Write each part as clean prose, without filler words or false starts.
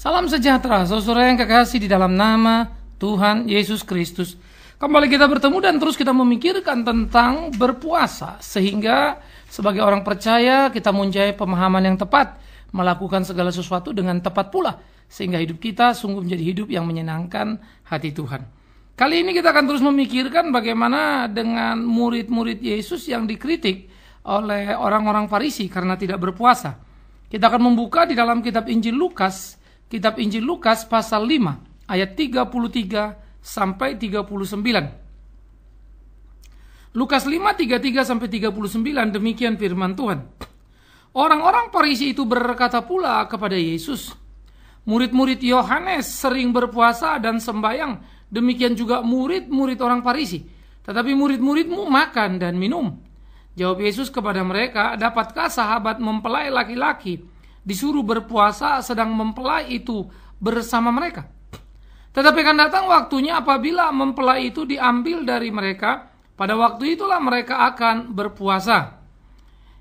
Salam sejahtera, saudara yang kekasih di dalam nama Tuhan Yesus Kristus. Kembali kita bertemu dan terus kita memikirkan tentang berpuasa. Sehingga sebagai orang percaya kita mempunyai pemahaman yang tepat. Melakukan segala sesuatu dengan tepat pula. Sehingga hidup kita sungguh menjadi hidup yang menyenangkan hati Tuhan. Kali ini kita akan terus memikirkan bagaimana dengan murid-murid Yesus yang dikritik oleh orang-orang Farisi karena tidak berpuasa. Kita akan membuka di dalam kitab Injil Lukas pasal 5 ayat 33 sampai 39. Lukas 5:33 sampai 39 demikian firman Tuhan. Orang-orang Farisi itu berkata pula kepada Yesus, murid-murid Yohanes sering berpuasa dan sembahyang, demikian juga murid-murid orang Farisi. Tetapi murid-muridmu makan dan minum. Jawab Yesus kepada mereka, dapatkah sahabat mempelai laki-laki disuruh berpuasa sedang mempelai itu bersama mereka? Tetapi akan datang waktunya apabila mempelai itu diambil dari mereka, pada waktu itulah mereka akan berpuasa.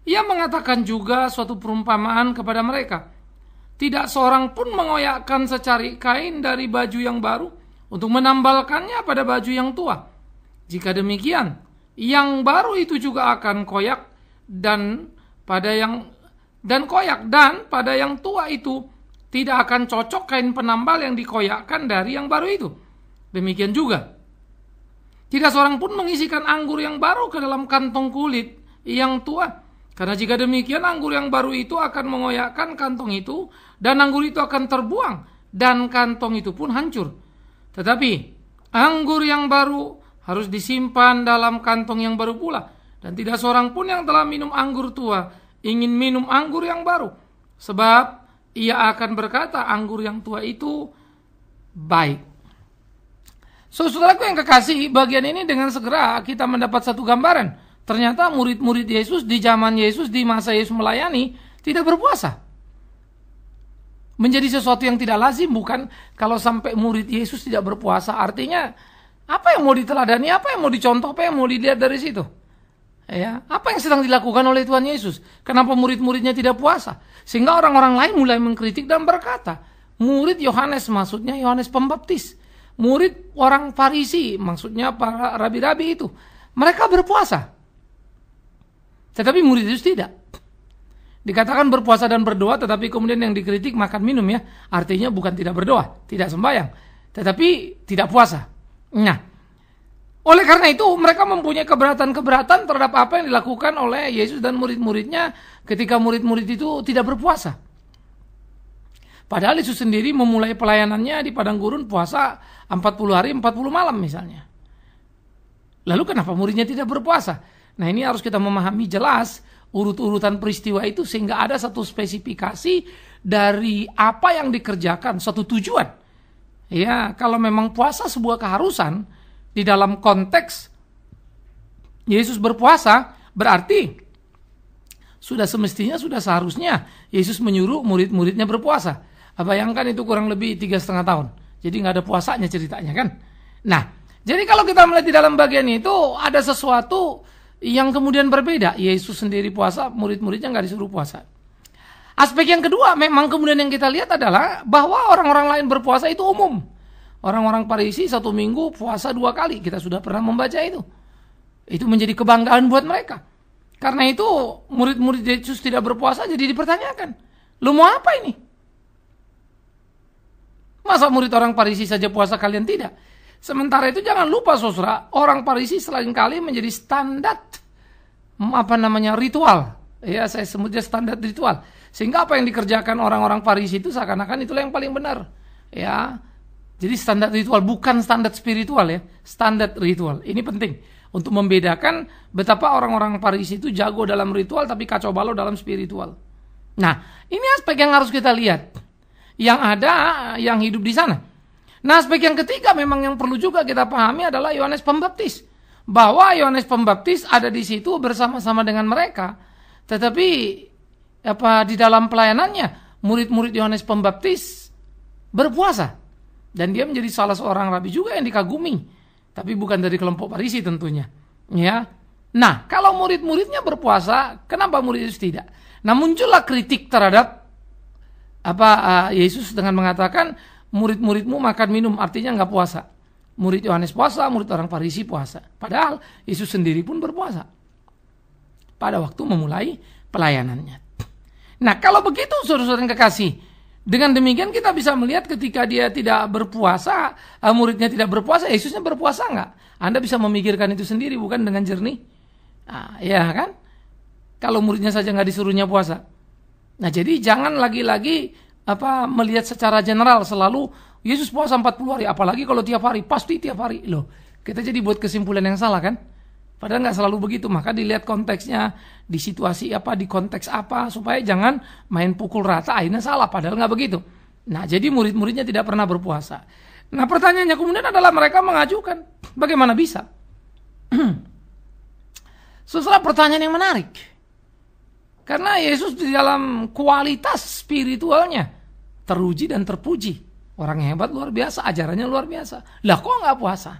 Ia mengatakan juga suatu perumpamaan kepada mereka. Tidak seorang pun mengoyakkan secari kain dari baju yang baru untuk menambalkannya pada baju yang tua. Jika demikian, yang baru itu juga akan koyak dan pada yang tua itu tidak akan cocok kain penambal yang dikoyakkan dari yang baru itu. Demikian juga, tidak seorang pun mengisikan anggur yang baru ke dalam kantong kulit yang tua. Karena jika demikian, anggur yang baru itu akan mengoyakkan kantong itu, dan anggur itu akan terbuang, dan kantong itu pun hancur. Tetapi anggur yang baru harus disimpan dalam kantong yang baru pula. Dan tidak seorang pun yang telah minum anggur tua ingin minum anggur yang baru, sebab ia akan berkata anggur yang tua itu baik. Saudaraku yang kekasih, bagian ini dengan segera kita mendapat satu gambaran. Ternyata murid-murid Yesus di zaman Yesus, di masa Yesus melayani, tidak berpuasa. Menjadi sesuatu yang tidak lazim, bukan? Kalau sampai murid Yesus tidak berpuasa, artinya apa yang mau diteladani, apa yang mau dicontoh, apa yang mau dilihat dari situ? Ya, apa yang sedang dilakukan oleh Tuhan Yesus? Kenapa murid-muridnya tidak puasa? Sehingga orang-orang lain mulai mengkritik dan berkata, murid Yohanes, maksudnya Yohanes Pembaptis. Murid orang Farisi, maksudnya para rabi-rabi itu. Mereka berpuasa. Tetapi murid Yesus tidak. Dikatakan berpuasa dan berdoa, tetapi kemudian yang dikritik makan minum ya. Artinya bukan tidak berdoa, tidak sembahyang, tetapi tidak puasa. Nah, oleh karena itu mereka mempunyai keberatan-keberatan terhadap apa yang dilakukan oleh Yesus dan murid-muridnya ketika murid-murid itu tidak berpuasa. Padahal Yesus sendiri memulai pelayanannya di padang gurun puasa 40 hari 40 malam misalnya. Lalu kenapa muridnya tidak berpuasa? Nah, ini harus kita memahami jelas urut-urutan peristiwa itu sehingga ada satu spesifikasi dari apa yang dikerjakan, satu tujuan. Ya, kalau memang puasa sebuah keharusan di dalam konteks Yesus berpuasa, berarti sudah semestinya, sudah seharusnya Yesus menyuruh murid-muridnya berpuasa. Bayangkan itu kurang lebih 3,5 tahun. Jadi nggak ada puasanya ceritanya kan. Nah, jadi kalau kita melihat di dalam bagian itu ada sesuatu yang kemudian berbeda. Yesus sendiri puasa, murid-muridnya nggak disuruh puasa. Aspek yang kedua memang kemudian yang kita lihat adalah bahwa orang-orang lain berpuasa itu umum. Orang-orang Farisi 1 minggu puasa 2 kali. Kita sudah pernah membaca itu. Itu menjadi kebanggaan buat mereka. Karena itu murid-murid Yesus tidak berpuasa jadi dipertanyakan. Lu mau apa ini? Masa murid orang Farisi saja puasa kalian tidak? Sementara itu jangan lupa saudara, orang Farisi selain kali menjadi standar ritual. Ya, saya sebutnya standar ritual. Sehingga apa yang dikerjakan orang-orang Farisi itu seakan-akan itulah yang paling benar. Ya. Jadi standar ritual bukan standar spiritual ya, standar ritual. Ini penting untuk membedakan betapa orang-orang Farisi itu jago dalam ritual tapi kacau balau dalam spiritual. Nah, ini aspek yang harus kita lihat. Yang ada yang hidup di sana. Nah, aspek yang ketiga memang yang perlu juga kita pahami adalah Yohanes Pembaptis. Bahwa Yohanes Pembaptis ada di situ bersama-sama dengan mereka. Tetapi di dalam pelayanannya murid-murid Yohanes Pembaptis berpuasa. Dan dia menjadi salah seorang rabi juga yang dikagumi. Tapi bukan dari kelompok Farisi tentunya. Ya. Nah, kalau murid-muridnya berpuasa, kenapa murid itu tidak? Nah, muncullah kritik terhadap Yesus dengan mengatakan murid-muridmu makan minum, artinya nggak puasa. Murid Yohanes puasa, murid orang Farisi puasa. Padahal Yesus sendiri pun berpuasa pada waktu memulai pelayanannya. Nah, kalau begitu saudara-saudara yang kekasih, dengan demikian kita bisa melihat ketika dia tidak berpuasa, muridnya tidak berpuasa, Yesusnya berpuasa nggak? Anda bisa memikirkan itu sendiri, bukan dengan jernih? Ya kan? Kalau muridnya saja nggak disuruhnya puasa. Nah, jadi jangan lagi-lagi melihat secara general selalu Yesus puasa 40 hari, apalagi kalau tiap hari, pasti tiap hari. Loh, kita jadi buat kesimpulan yang salah kan? Padahal nggak selalu begitu, maka dilihat konteksnya, di situasi apa, di konteks apa, supaya jangan main pukul rata, akhirnya salah, padahal nggak begitu. Nah, jadi murid-muridnya tidak pernah berpuasa. Nah, pertanyaannya kemudian adalah mereka mengajukan, bagaimana bisa? Saudara, pertanyaan yang menarik. Karena Yesus di dalam kualitas spiritualnya teruji dan terpuji. Orang yang hebat luar biasa, ajarannya luar biasa. Lah kok nggak puasa?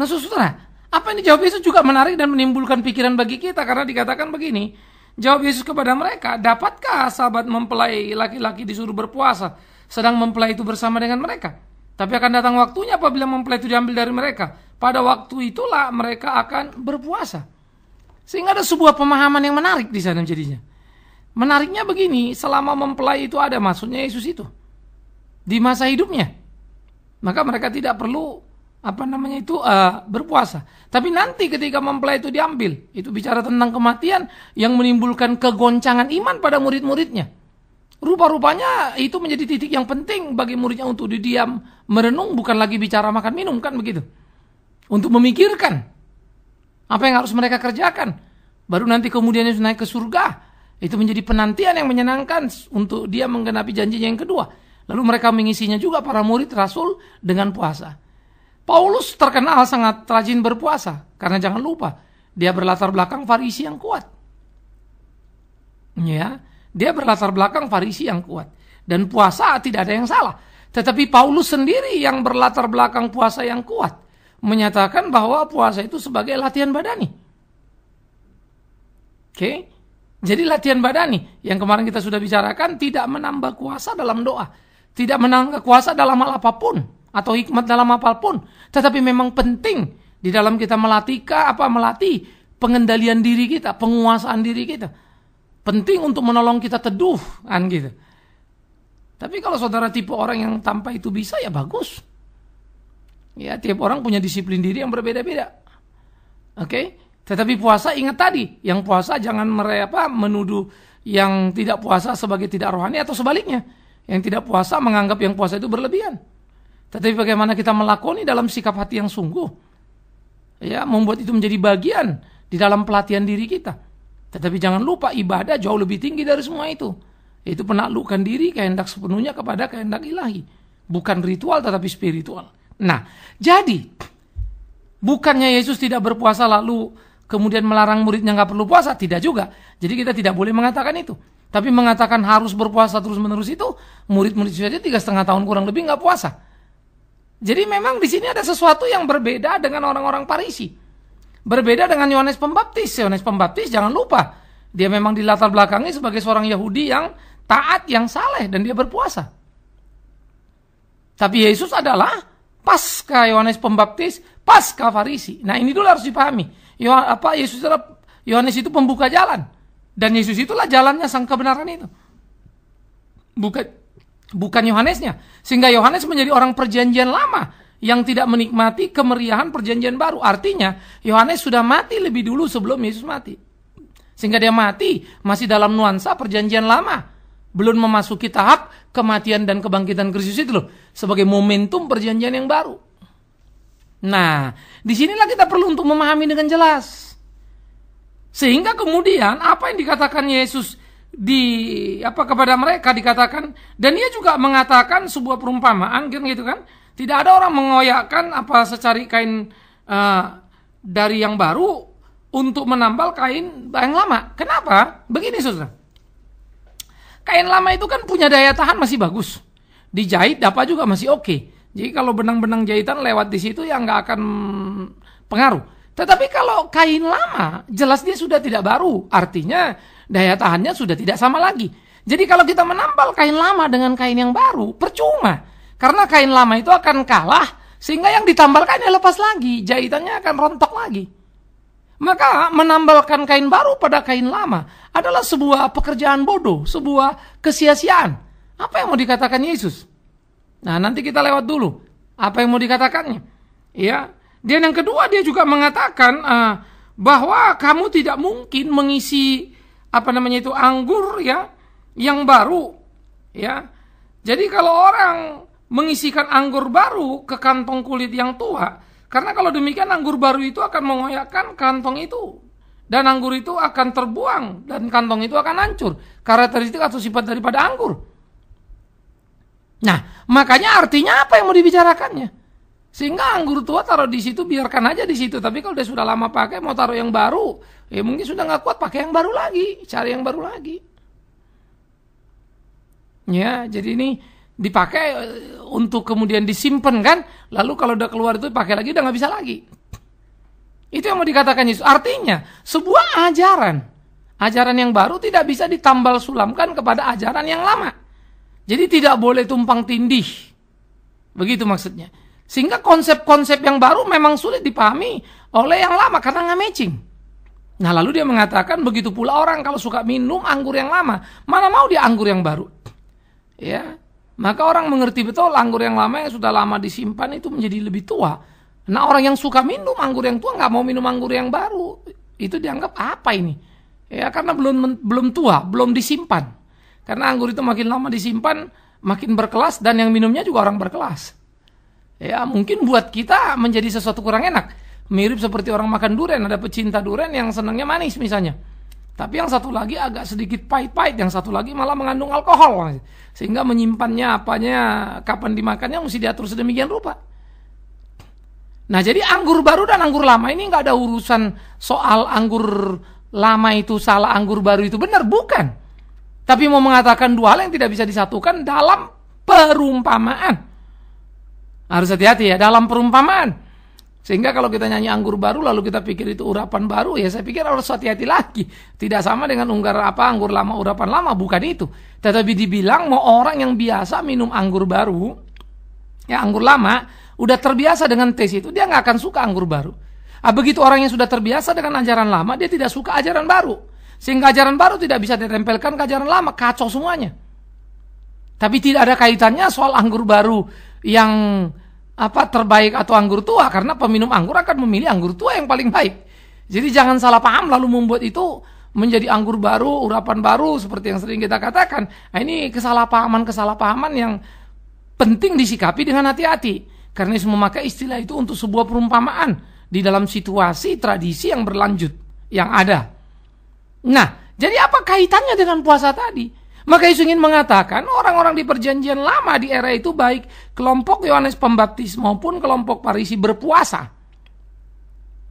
Nah saudara, apa yang dijawab Yesus juga menarik dan menimbulkan pikiran bagi kita. Karena dikatakan begini, jawab Yesus kepada mereka, dapatkah sahabat mempelai laki-laki disuruh berpuasa, sedang mempelai itu bersama dengan mereka? Tapi akan datang waktunya apabila mempelai itu diambil dari mereka. Pada waktu itulah mereka akan berpuasa. Sehingga ada sebuah pemahaman yang menarik di sana jadinya. Menariknya begini, selama mempelai itu ada, maksudnya Yesus itu di masa hidupnya, maka mereka tidak perlu berpuasa. Tapi nanti ketika mempelai itu diambil, itu bicara tentang kematian yang menimbulkan kegoncangan iman pada murid-muridnya. Rupa-rupanya itu menjadi titik yang penting bagi muridnya untuk didiam, merenung, bukan lagi bicara makan minum, kan begitu. Untuk memikirkan apa yang harus mereka kerjakan. Baru nanti kemudian Yesus naik ke surga. Itu menjadi penantian yang menyenangkan untuk dia menggenapi janjinya yang kedua. Lalu mereka mengisinya juga para murid Rasul dengan puasa. Paulus terkenal sangat rajin berpuasa. Karena jangan lupa, dia berlatar belakang Farisi yang kuat. Ya, dia berlatar belakang Farisi yang kuat. Dan puasa tidak ada yang salah. Tetapi Paulus sendiri yang berlatar belakang puasa yang kuat, menyatakan bahwa puasa itu sebagai latihan badani. Oke? Jadi latihan badani yang kemarin kita sudah bicarakan tidak menambah kuasa dalam doa, tidak menambah kuasa dalam hal apapun atau hikmat dalam apapun, tetapi memang penting di dalam kita melatih pengendalian diri kita, penguasaan diri kita. Penting untuk menolong kita teduh kan gitu. Tapi kalau saudara tipe orang yang tanpa itu bisa, ya bagus. Ya, tiap orang punya disiplin diri yang berbeda-beda. Oke? Tetapi puasa, ingat tadi, yang puasa jangan menuduh yang tidak puasa sebagai tidak rohani atau sebaliknya. Yang tidak puasa menganggap yang puasa itu berlebihan. Tetapi bagaimana kita melakoni dalam sikap hati yang sungguh. Ya, membuat itu menjadi bagian di dalam pelatihan diri kita. Tetapi jangan lupa ibadah jauh lebih tinggi dari semua itu. Itu penaklukan diri kehendak sepenuhnya kepada kehendak ilahi. Bukan ritual tetapi spiritual. Nah, jadi bukannya Yesus tidak berpuasa lalu kemudian melarang muridnya nggak perlu puasa, tidak juga. Jadi kita tidak boleh mengatakan itu. Tapi mengatakan harus berpuasa terus-menerus itu, murid-murid saja 3,5 tahun kurang lebih nggak puasa. Jadi memang di sini ada sesuatu yang berbeda dengan orang-orang Farisi. Berbeda dengan Yohanes Pembaptis. Yohanes Pembaptis jangan lupa, dia memang dilatar belakangi sebagai seorang Yahudi yang taat, yang saleh, dan dia berpuasa. Tapi Yesus adalah pasca Yohanes Pembaptis, pasca Farisi. Nah ini dulu harus dipahami. Yohanes itu pembuka jalan, dan Yesus itulah jalannya sang kebenaran itu. Bukan Yohanesnya. Sehingga Yohanes menjadi orang perjanjian lama yang tidak menikmati kemeriahan perjanjian baru. Artinya Yohanes sudah mati lebih dulu sebelum Yesus mati. Sehingga dia mati masih dalam nuansa perjanjian lama, belum memasuki tahap kematian dan kebangkitan Kristus itu loh, sebagai momentum perjanjian yang baru. Nah, disinilah kita perlu untuk memahami dengan jelas. Sehingga kemudian apa yang dikatakan Yesus kepada mereka dikatakan, dan dia juga mengatakan sebuah perumpamaan gitu kan. Tidak ada orang mengoyakkan secari kain dari yang baru untuk menambal kain yang lama. Kenapa? Begini saudara. Kain lama itu kan punya daya tahan masih bagus. Dijahit dapat juga masih oke. Jadi kalau benang-benang jahitan lewat di situ ya nggak akan pengaruh. Tetapi kalau kain lama, jelas dia sudah tidak baru. Artinya daya tahannya sudah tidak sama lagi. Jadi kalau kita menambal kain lama dengan kain yang baru, percuma. Karena kain lama itu akan kalah, sehingga yang ditambal kainnya lepas lagi, jahitannya akan rontok lagi. Maka menambalkan kain baru pada kain lama adalah sebuah pekerjaan bodoh, sebuah kesia-siaan. Apa yang mau dikatakan Yesus? Nah, nanti kita lewat dulu. Apa yang mau dikatakannya? Ya. Dan yang kedua, dia juga mengatakan bahwa kamu tidak mungkin mengisi anggur ya yang baru. Ya. Jadi kalau orang mengisikan anggur baru ke kantong kulit yang tua, karena kalau demikian anggur baru itu akan mengoyakkan kantong itu. Dan anggur itu akan terbuang. Dan kantong itu akan hancur. Karakteristik atau sifat daripada anggur. Nah, makanya artinya apa yang mau dibicarakannya? Sehingga anggur tua taruh di situ, biarkan aja di situ. Tapi kalau dia sudah lama pakai, mau taruh yang baru, ya mungkin sudah nggak kuat, pakai yang baru lagi. Cari yang baru lagi. Ya, jadi ini dipakai untuk kemudian disimpan kan, lalu kalau udah keluar itu pakai lagi udah nggak bisa lagi. Itu yang mau dikatakan Yesus. Artinya sebuah ajaran yang baru tidak bisa ditambal sulamkan kepada ajaran yang lama. Jadi tidak boleh tumpang tindih, begitu maksudnya. Sehingga konsep-konsep yang baru memang sulit dipahami oleh yang lama karena nggak matching. Nah lalu dia mengatakan begitu pula orang kalau suka minum anggur yang lama, mana mau dia anggur yang baru, ya. Maka orang mengerti betul anggur yang lama yang sudah lama disimpan itu menjadi lebih tua. Nah orang yang suka minum anggur yang tua nggak mau minum anggur yang baru. Itu dianggap apa ini? Ya karena belum tua, belum disimpan. Karena anggur itu makin lama disimpan, makin berkelas dan yang minumnya juga orang berkelas. Ya mungkin buat kita menjadi sesuatu kurang enak. Mirip seperti orang makan durian, ada pecinta durian yang senangnya manis misalnya. Tapi yang satu lagi agak sedikit pahit-pahit, yang satu lagi malah mengandung alkohol. Sehingga menyimpannya kapan dimakannya mesti diatur sedemikian rupa. Nah jadi anggur baru dan anggur lama ini nggak ada urusan soal anggur lama itu salah, anggur baru itu benar, bukan. Tapi mau mengatakan dua hal yang tidak bisa disatukan dalam perumpamaan. Harus hati-hati ya dalam perumpamaan. Sehingga kalau kita nyanyi anggur baru lalu kita pikir itu urapan baru, ya saya pikir harus hati-hati lagi. Tidak sama dengan anggur lama, urapan lama, bukan itu. Tetapi dibilang mau orang yang biasa minum anggur baru, ya anggur lama, udah terbiasa dengan taste itu, dia nggak akan suka anggur baru. Begitu orang yang sudah terbiasa dengan ajaran lama, dia tidak suka ajaran baru. Sehingga ajaran baru tidak bisa ditempelkan ke ajaran lama, kacau semuanya. Tapi tidak ada kaitannya soal anggur baru yang terbaik atau anggur tua, karena peminum anggur akan memilih anggur tua yang paling baik. Jadi jangan salah paham lalu membuat itu menjadi anggur baru, urapan baru seperti yang sering kita katakan. Nah, ini kesalahpahaman yang penting disikapi dengan hati-hati. Karena Yesus memakai istilah itu untuk sebuah perumpamaan di dalam situasi tradisi yang berlanjut yang ada. Nah, jadi apa kaitannya dengan puasa tadi? Maka Yesus ingin mengatakan orang-orang di perjanjian lama di era itu baik kelompok Yohanes Pembaptis maupun kelompok Farisi berpuasa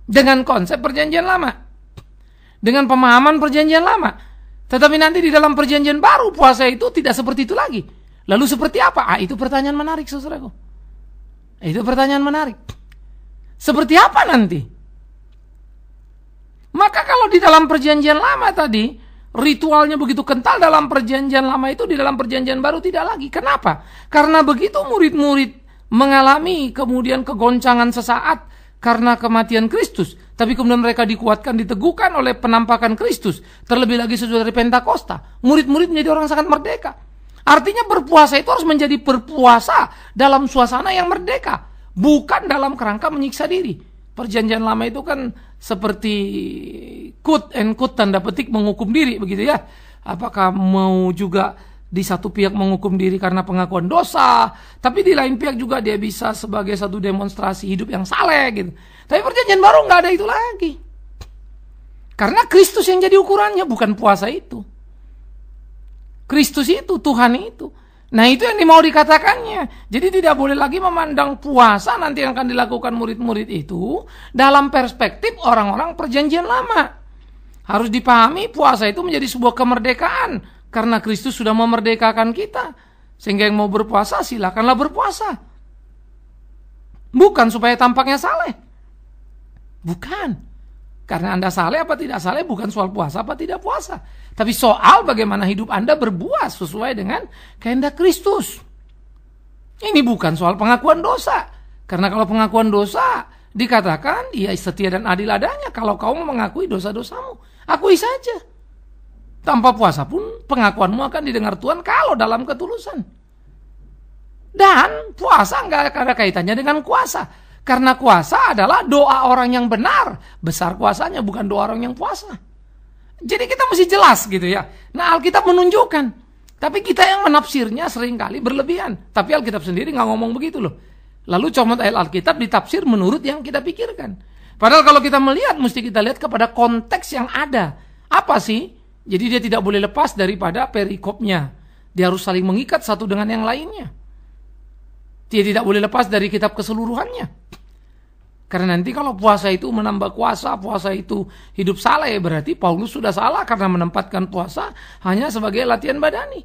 dengan konsep perjanjian lama, dengan pemahaman perjanjian lama. Tetapi nanti di dalam perjanjian baru puasa itu tidak seperti itu lagi. Lalu seperti apa? Itu pertanyaan menarik saudaraku. Itu pertanyaan menarik. Seperti apa nanti? Maka kalau di dalam perjanjian lama tadi ritualnya begitu kental dalam perjanjian lama itu, di dalam perjanjian baru tidak lagi. Kenapa? Karena begitu murid-murid mengalami kemudian kegoncangan sesaat karena kematian Kristus, tapi kemudian mereka dikuatkan, diteguhkan oleh penampakan Kristus, terlebih lagi sesudah dari Pentakosta, murid-murid menjadi orang sangat merdeka. Artinya berpuasa itu harus menjadi berpuasa dalam suasana yang merdeka, bukan dalam kerangka menyiksa diri. Perjanjian lama itu kan seperti quote and quote tanda petik menghukum diri begitu ya. Apakah mau juga di satu pihak menghukum diri karena pengakuan dosa, tapi di lain pihak juga dia bisa sebagai satu demonstrasi hidup yang saleh gitu. Tapi perjanjian baru nggak ada itu lagi. Karena Kristus yang jadi ukurannya, bukan puasa itu. Kristus itu, Tuhan itu. Nah itu yang mau dikatakannya. Jadi tidak boleh lagi memandang puasa nanti yang akan dilakukan murid-murid itu dalam perspektif orang-orang perjanjian lama. Harus dipahami puasa itu menjadi sebuah kemerdekaan. Karena Kristus sudah memerdekakan kita. Sehingga yang mau berpuasa silakanlah berpuasa. Bukan supaya tampaknya saleh. Bukan. Karena Anda saleh apa tidak saleh bukan soal puasa apa tidak puasa. Tapi soal bagaimana hidup Anda berbuah sesuai dengan kehendak Kristus. Ini bukan soal pengakuan dosa. Karena kalau pengakuan dosa dikatakan Ia setia dan adil adanya kalau kamu mengakui dosa-dosamu. Akui saja. Tanpa puasa pun pengakuanmu akan didengar Tuhan kalau dalam ketulusan. Dan puasa nggak ada kaitannya dengan kuasa. Karena kuasa adalah doa orang yang benar. Besar kuasanya bukan doa orang yang puasa. Jadi kita mesti jelas gitu ya. Nah Alkitab menunjukkan. Tapi kita yang menafsirnya seringkali berlebihan. Tapi Alkitab sendiri nggak ngomong begitu loh. Lalu comot ayat Alkitab ditafsir menurut yang kita pikirkan. Padahal kalau kita melihat, mesti kita lihat kepada konteks yang ada. Apa sih? Jadi dia tidak boleh lepas daripada perikopnya. Dia harus saling mengikat satu dengan yang lainnya. Dia tidak boleh lepas dari kitab keseluruhannya. Karena nanti kalau puasa itu menambah kuasa, puasa itu hidup salah, ya berarti Paulus sudah salah karena menempatkan puasa hanya sebagai latihan badani.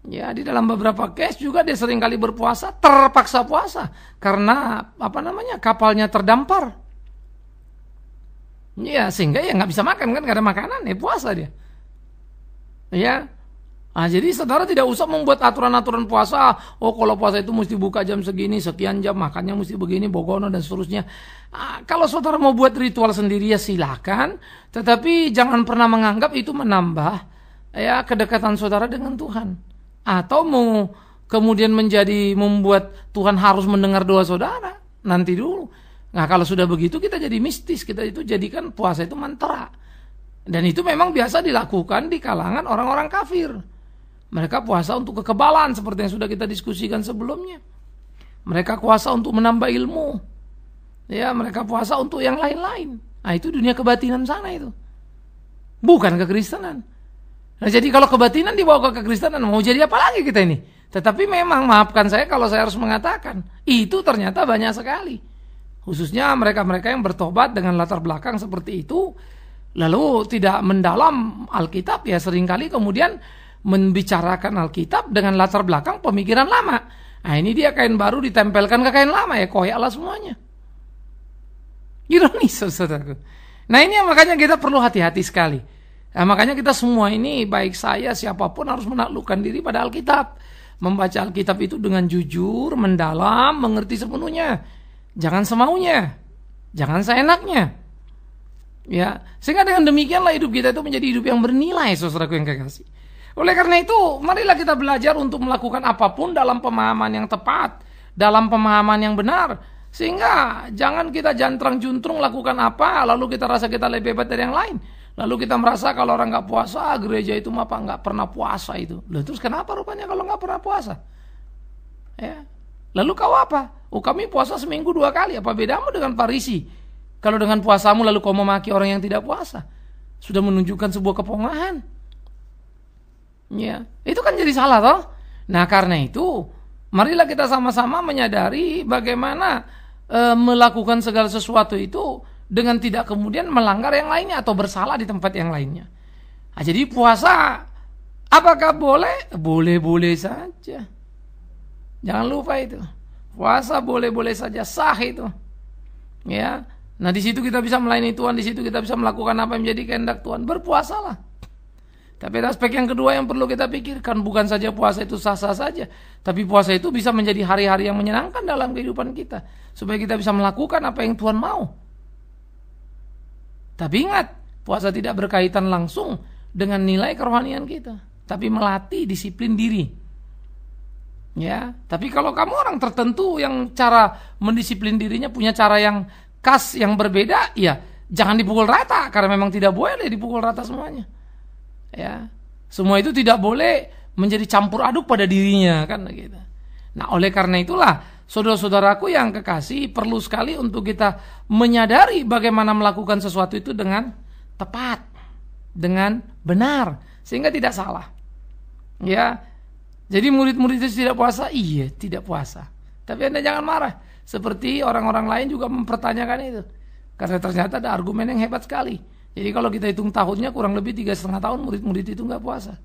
Ya, di dalam beberapa case juga dia seringkali berpuasa, terpaksa puasa karena kapalnya terdampar. Ya, sehingga ya nggak bisa makan kan, nggak ada makanan, ya puasa dia. Ya. Nah, jadi saudara tidak usah membuat aturan-aturan puasa. Oh, kalau puasa itu mesti buka jam segini, sekian jam, makannya mesti begini, bogono dan seterusnya. Kalau saudara mau buat ritual sendiri ya silakan, tetapi jangan pernah menganggap itu menambah ya kedekatan saudara dengan Tuhan. Atau mau kemudian membuat Tuhan harus mendengar doa saudara. Nanti dulu. Nah, kalau sudah begitu kita jadi mistis, kita itu jadikan puasa itu mantra. Dan itu memang biasa dilakukan di kalangan orang-orang kafir. Mereka puasa untuk kekebalan seperti yang sudah kita diskusikan sebelumnya. Mereka puasa untuk menambah ilmu. Ya, mereka puasa untuk yang lain-lain. Nah, itu dunia kebatinan sana itu. Bukan kekristenan. Nah, jadi kalau kebatinan dibawa ke kekristenan, mau jadi apa lagi kita ini? Tetapi memang, maafkan saya kalau saya harus mengatakan, itu ternyata banyak sekali. Khususnya mereka-mereka yang bertobat dengan latar belakang seperti itu, lalu tidak mendalam Alkitab, ya seringkali kemudian membicarakan Alkitab dengan latar belakang pemikiran lama. Nah, ini dia kain baru ditempelkan ke kain lama, ya koyaklah semuanya. Ironis, saudaraku. Nah, ini yang makanya kita perlu hati-hati sekali. Nah, makanya kita semua ini, baik saya, siapapun harus menaklukkan diri pada Alkitab. Membaca Alkitab itu dengan jujur, mendalam, mengerti sepenuhnya. Jangan semaunya. Jangan seenaknya. Ya, sehingga dengan demikianlah hidup kita itu menjadi hidup yang bernilai, saudaraku yang kekasih. Oleh karena itu, marilah kita belajar untuk melakukan apapun dalam pemahaman yang tepat, dalam pemahaman yang benar. Sehingga jangan kita jantrang-juntrung lakukan apa, lalu kita rasa kita lebih hebat dari yang lain. Lalu kita merasa kalau orang nggak puasa, gereja itu nggak pernah puasa itu. Loh, terus kenapa rupanya kalau nggak pernah puasa? Ya. Lalu kau apa? Oh, kami puasa seminggu 2 kali. Apa bedamu dengan Farisi? Kalau dengan puasamu lalu kau memaki orang yang tidak puasa, sudah menunjukkan sebuah kepongahan. Ya, itu kan jadi salah toh. Nah, karena itu marilah kita sama-sama menyadari bagaimana melakukan segala sesuatu itu dengan tidak kemudian melanggar yang lainnya atau bersalah di tempat yang lainnya. Nah, jadi puasa apakah boleh? Boleh-boleh saja. Jangan lupa itu. Puasa boleh-boleh saja, sah itu. Ya. Nah, di situ kita bisa melayani Tuhan, di situ kita bisa melakukan apa yang menjadi kehendak Tuhan. Berpuasalah. Tapi aspek yang kedua yang perlu kita pikirkan, bukan saja puasa itu sah-sah saja, tapi puasa itu bisa menjadi hari-hari yang menyenangkan dalam kehidupan kita, supaya kita bisa melakukan apa yang Tuhan mau. Tapi ingat, puasa tidak berkaitan langsung dengan nilai kerohanian kita, tapi melatih disiplin diri. Ya, tapi kalau kamu orang tertentu yang cara mendisiplin dirinya punya cara yang khas, yang berbeda, ya jangan dipukul rata, karena memang tidak boleh dipukul rata semuanya. Ya, semua itu tidak boleh menjadi campur aduk pada dirinya kan gitu. Nah, oleh karena itulah saudara-saudaraku yang kekasih, perlu sekali untuk kita menyadari bagaimana melakukan sesuatu itu dengan tepat, dengan benar, sehingga tidak salah. Ya, jadi murid-murid itu tidak puasa, iya tidak puasa. Tapi Anda jangan marah, seperti orang-orang lain juga mempertanyakan itu, karena ternyata ada argumen yang hebat sekali. Jadi kalau kita hitung tahunnya kurang lebih 3,5 tahun murid-murid itu nggak puasa.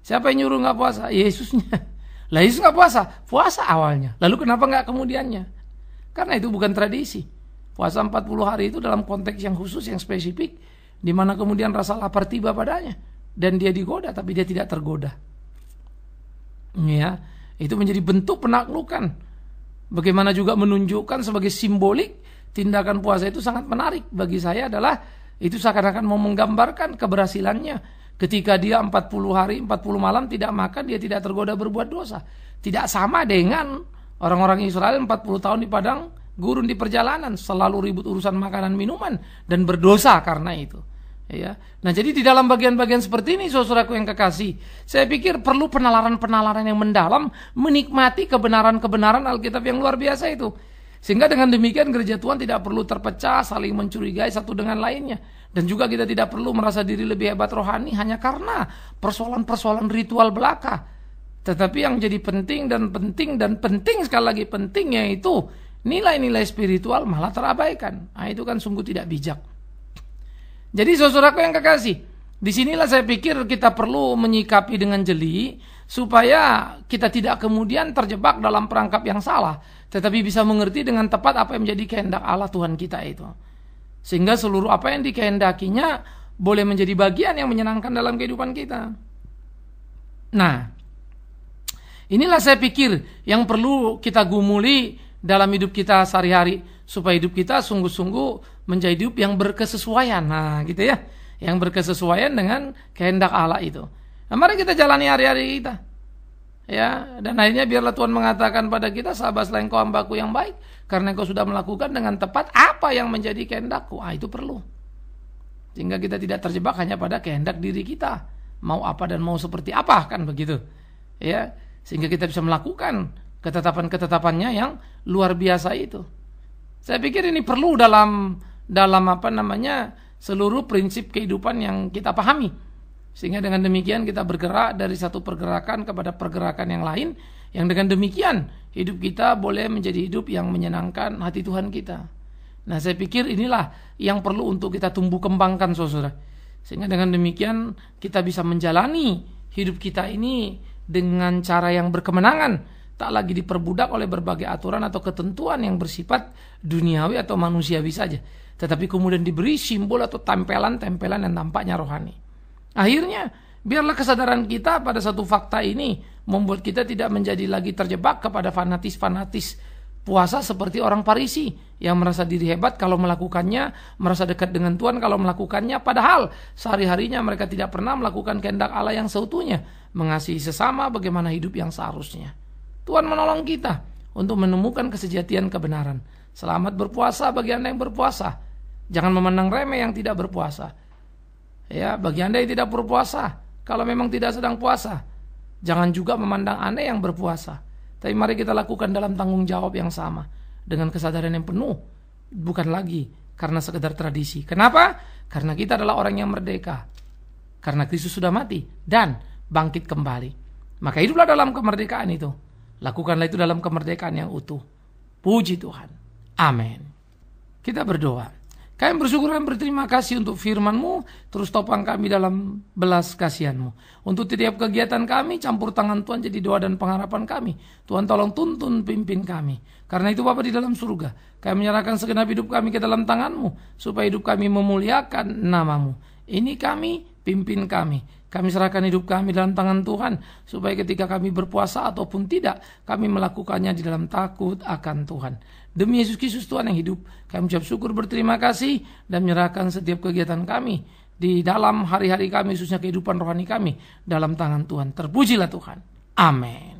Siapa yang nyuruh nggak puasa? Yesusnya. Lah Yesus nggak puasa, puasa awalnya. Lalu kenapa nggak kemudiannya? Karena itu bukan tradisi. Puasa 40 hari itu dalam konteks yang khusus, yang spesifik, di mana kemudian rasa lapar tiba padanya dan dia digoda tapi dia tidak tergoda. Ya, itu menjadi bentuk penaklukan. Bagaimana juga menunjukkan sebagai simbolik tindakan puasa itu sangat menarik bagi saya adalah itu seakan-akan mau menggambarkan keberhasilannya. Ketika dia 40 hari, 40 malam tidak makan, dia tidak tergoda berbuat dosa. Tidak sama dengan orang-orang Israel 40 tahun di padang gurun di perjalanan, selalu ribut urusan makanan minuman dan berdosa karena itu. Ya. Nah, jadi di dalam bagian-bagian seperti ini, saudaraku yang kekasih, saya pikir perlu penalaran-penalaran yang mendalam, menikmati kebenaran-kebenaran Alkitab yang luar biasa itu. Sehingga dengan demikian gereja Tuhan tidak perlu terpecah, saling mencurigai satu dengan lainnya. Dan juga kita tidak perlu merasa diri lebih hebat rohani hanya karena persoalan-persoalan ritual belaka. Tetapi yang jadi penting sekali lagi pentingnya itu nilai-nilai spiritual malah terabaikan. Nah, itu kan sungguh tidak bijak. Jadi saudaraku yang kekasih, disinilah saya pikir kita perlu menyikapi dengan jeli supaya kita tidak kemudian terjebak dalam perangkap yang salah, tetapi bisa mengerti dengan tepat apa yang menjadi kehendak Allah Tuhan kita itu. Sehingga seluruh apa yang dikehendakinya boleh menjadi bagian yang menyenangkan dalam kehidupan kita. Nah, inilah saya pikir yang perlu kita gumuli dalam hidup kita sehari-hari supaya hidup kita sungguh-sungguh menjadi hidup yang berkesesuaian. Nah, gitu ya. Yang berkesesuaian dengan kehendak Allah itu. Nah, mari kita jalani hari-hari kita. Ya, dan akhirnya biarlah Tuhan mengatakan pada kita, sahabatlah engkau hambaku yang baik, karena engkau sudah melakukan dengan tepat apa yang menjadi kehendakku. Itu perlu. Sehingga kita tidak terjebak hanya pada kehendak diri kita. Mau apa dan mau seperti apa, kan begitu. Ya, sehingga kita bisa melakukan ketetapan-ketetapannya yang luar biasa itu. Saya pikir ini perlu dalam seluruh prinsip kehidupan yang kita pahami. Sehingga dengan demikian kita bergerak dari satu pergerakan kepada pergerakan yang lain, yang dengan demikian hidup kita boleh menjadi hidup yang menyenangkan hati Tuhan kita. Nah, saya pikir inilah yang perlu untuk kita tumbuh kembangkan, saudara. Sehingga dengan demikian kita bisa menjalani hidup kita ini dengan cara yang berkemenangan, tak lagi diperbudak oleh berbagai aturan atau ketentuan yang bersifat duniawi atau manusiawi saja, tetapi kemudian diberi simbol atau tempelan-tempelan yang tampaknya rohani. Akhirnya, biarlah kesadaran kita pada satu fakta ini membuat kita tidak menjadi lagi terjebak kepada fanatis-fanatis puasa seperti orang Farisi yang merasa diri hebat kalau melakukannya, merasa dekat dengan Tuhan kalau melakukannya, padahal sehari-harinya mereka tidak pernah melakukan kehendak Allah yang seutuhnya, mengasihi sesama bagaimana hidup yang seharusnya. Tuhan menolong kita untuk menemukan kesejatian kebenaran. Selamat berpuasa bagi Anda yang berpuasa. Jangan memandang remeh yang tidak berpuasa. Ya, bagi Anda yang tidak berpuasa, kalau memang tidak sedang puasa, jangan juga memandang Anda yang berpuasa. Tapi mari kita lakukan dalam tanggung jawab yang sama, dengan kesadaran yang penuh, bukan lagi karena sekedar tradisi. Kenapa? Karena kita adalah orang yang merdeka. Karena Kristus sudah mati dan bangkit kembali. Maka hiduplah dalam kemerdekaan itu. Lakukanlah itu dalam kemerdekaan yang utuh. Puji Tuhan. Amin. Kita berdoa. Kami bersyukur dan berterima kasih untuk firman-Mu, terus topang kami dalam belas kasihan-Mu. Untuk setiap kegiatan kami, campur tangan Tuhan jadi doa dan pengharapan kami. Tuhan tolong tuntun pimpin kami. Karena itu Bapa di dalam surga, kami menyerahkan segenap hidup kami ke dalam tangan-Mu, supaya hidup kami memuliakan nama-Mu. Ini kami, pimpin kami. Kami serahkan hidup kami dalam tangan Tuhan, supaya ketika kami berpuasa ataupun tidak, kami melakukannya di dalam takut akan Tuhan. Demi Yesus Kristus Tuhan yang hidup, kami ucap syukur berterima kasih dan menyerahkan setiap kegiatan kami di dalam hari-hari kami, khususnya kehidupan rohani kami, dalam tangan Tuhan. Terpujilah Tuhan. Amin.